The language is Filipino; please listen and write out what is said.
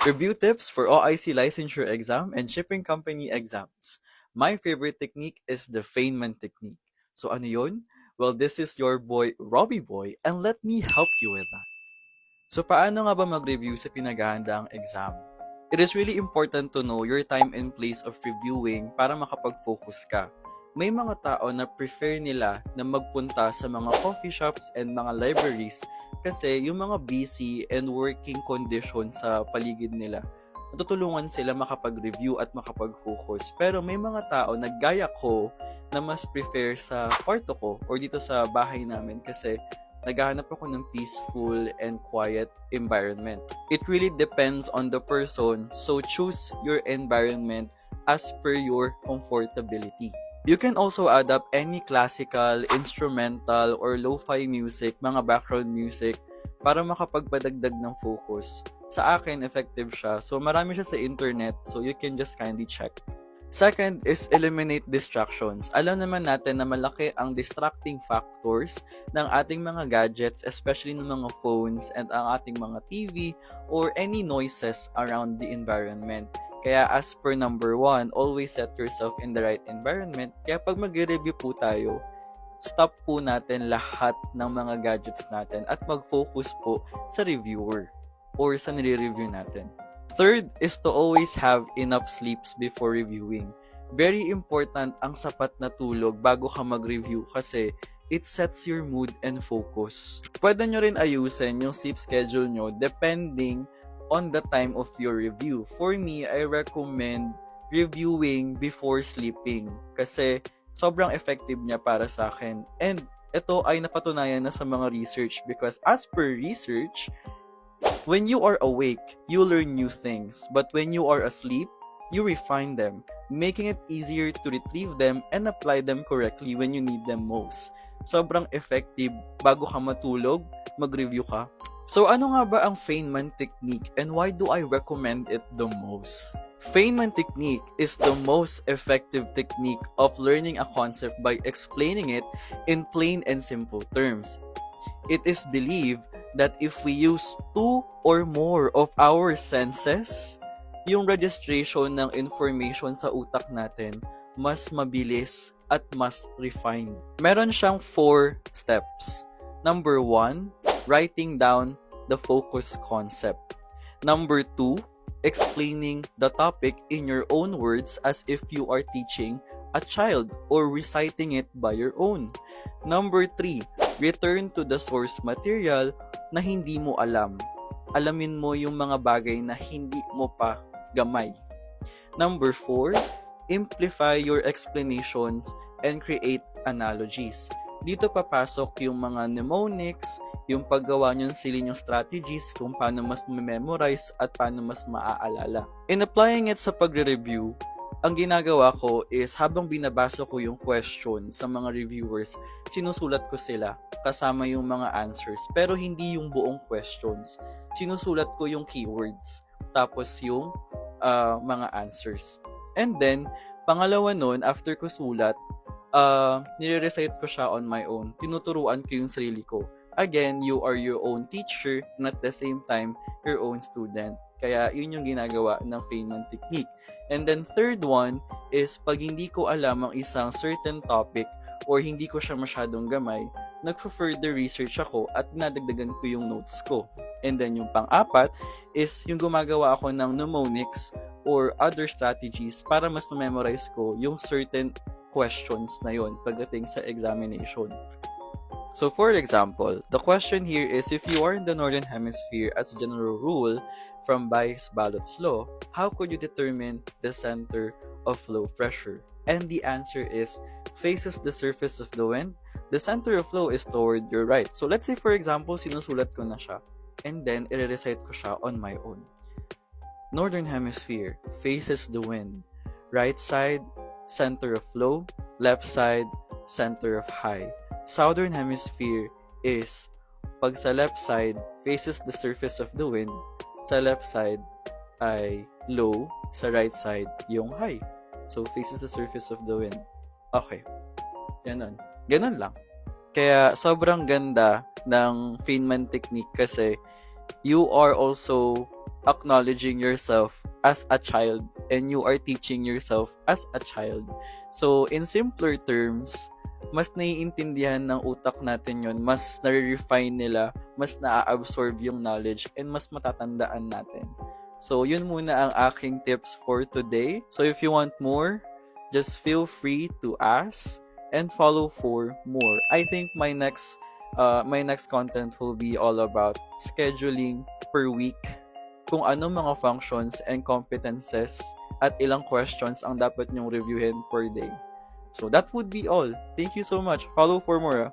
Review tips for OIC licensure exam and shipping company exams. My favorite technique is the Feynman technique. So ano yun? Well, this is your boy, Robbie Boy, and let me help you with that. So paano nga ba mag-review sa pinaghahandaang exam? It is really important to know your time and place of reviewing para makapag-focus ka. May mga tao na prefer nila na magpunta sa mga coffee shops and mga libraries kasi yung mga busy and working condition sa paligid nila, natutulungan sila makapag-review at makapag-focus. Pero may mga tao na gaya ko na mas prefer sa kwarto ko or dito sa bahay namin kasi naghahanap ako ng peaceful and quiet environment. It really depends on the person, so choose your environment as per your comfortability. You can also add up any classical, instrumental, or lo-fi music, mga background music, para makapagpadagdag ng focus. Sa akin, effective siya. So, marami siya sa internet, so you can just kindly check. Second is eliminate distractions. Alam naman natin na malaki ang distracting factors ng ating mga gadgets, especially ng mga phones and ang ating mga TV or any noises around the environment. Kaya as per number 1, always set yourself in the right environment. Kaya pag mag-review po tayo, stop po natin lahat ng mga gadgets natin at mag-focus po sa reviewer or sa nire-review natin. Third is to always have enough sleeps before reviewing. Very important ang sapat na tulog bago ka mag-review kasi it sets your mood and focus. Pwede nyo rin ayusin yung sleep schedule nyo depending on the time of your review. For me, I recommend reviewing before sleeping kasi sobrang effective niya para sa akin. And ito ay napatunayan na sa mga research because as per research, when you are awake, you learn new things. But when you are asleep, you refine them, making it easier to retrieve them and apply them correctly when you need them most. Sobrang effective bago ka matulog, mag-review ka. So ano nga ba ang Feynman technique and why do I recommend it the most? Feynman technique is the most effective technique of learning a concept by explaining it in plain and simple terms. It is believed that if we use 2 or more of our senses, yung registration ng information sa utak natin mas mabilis at mas refined. Meron siyang 4 steps. Number 1, writing down the focus concept. Number 2, explaining the topic in your own words as if you are teaching a child or reciting it by your own. Number 3, return to the source material na hindi mo alam. Alamin mo yung mga bagay na hindi mo pa gamay. Number 4, amplify your explanations and create analogies. Dito papasok yung mga mnemonics, yung paggawa nyo ng sarili nyong strategies kung paano mas memorize at paano mas maaalala. In applying it sa pagre-review, ang ginagawa ko is habang binabasa ko yung question sa mga reviewers, sinusulat ko sila kasama yung mga answers pero hindi yung buong questions. Sinusulat ko yung keywords tapos yung mga answers. And then, pangalawa nun, after ko sulat, nire-recite ko siya on my own. Tinuturuan ko yung sarili ko. Again, you are your own teacher and at the same time, your own student. Kaya yun yung ginagawa ng Feynman technique. And then third one is pag hindi ko alam ang isang certain topic or hindi ko siya masyadong gamay, nagpo-further research ako at nadagdagan ko yung notes ko. And then yung pang-apat is yung gumagawa ako ng mnemonics or other strategies para mas ma-memorize ko yung certain questions na yon pagdating sa examination. So for example, the question here is if you are in the Northern Hemisphere as a general rule from Bayes' Ballot's law, how could you determine the center of low pressure? And the answer is faces the surface of the wind. The center of flow is toward your right. So let's say for example, sinusulat ko na siya and then i-recite ko siya on my own. Northern Hemisphere faces the wind. Right side, center of low. Left side, center of high. Southern Hemisphere is pag sa left side faces the surface of the wind, sa left side ay low, sa right side yung high. So faces the surface of the wind. Okay. Ganun lang. Kaya sobrang ganda ng Feynman technique kasi you are also acknowledging yourself as a child and you are teaching yourself as a child. So, in simpler terms, mas naiintindihan ng utak natin yon, mas nare-refine nila, mas na-absorb yung knowledge, and mas matatandaan natin. So, yun muna ang aking tips for today. So, if you want more, just feel free to ask and follow for more. I think my next content will be all about scheduling per week, kung ano mga functions and competences at ilang questions ang dapat nyong reviewin per day. So that would be all. Thank you so much. Follow for more.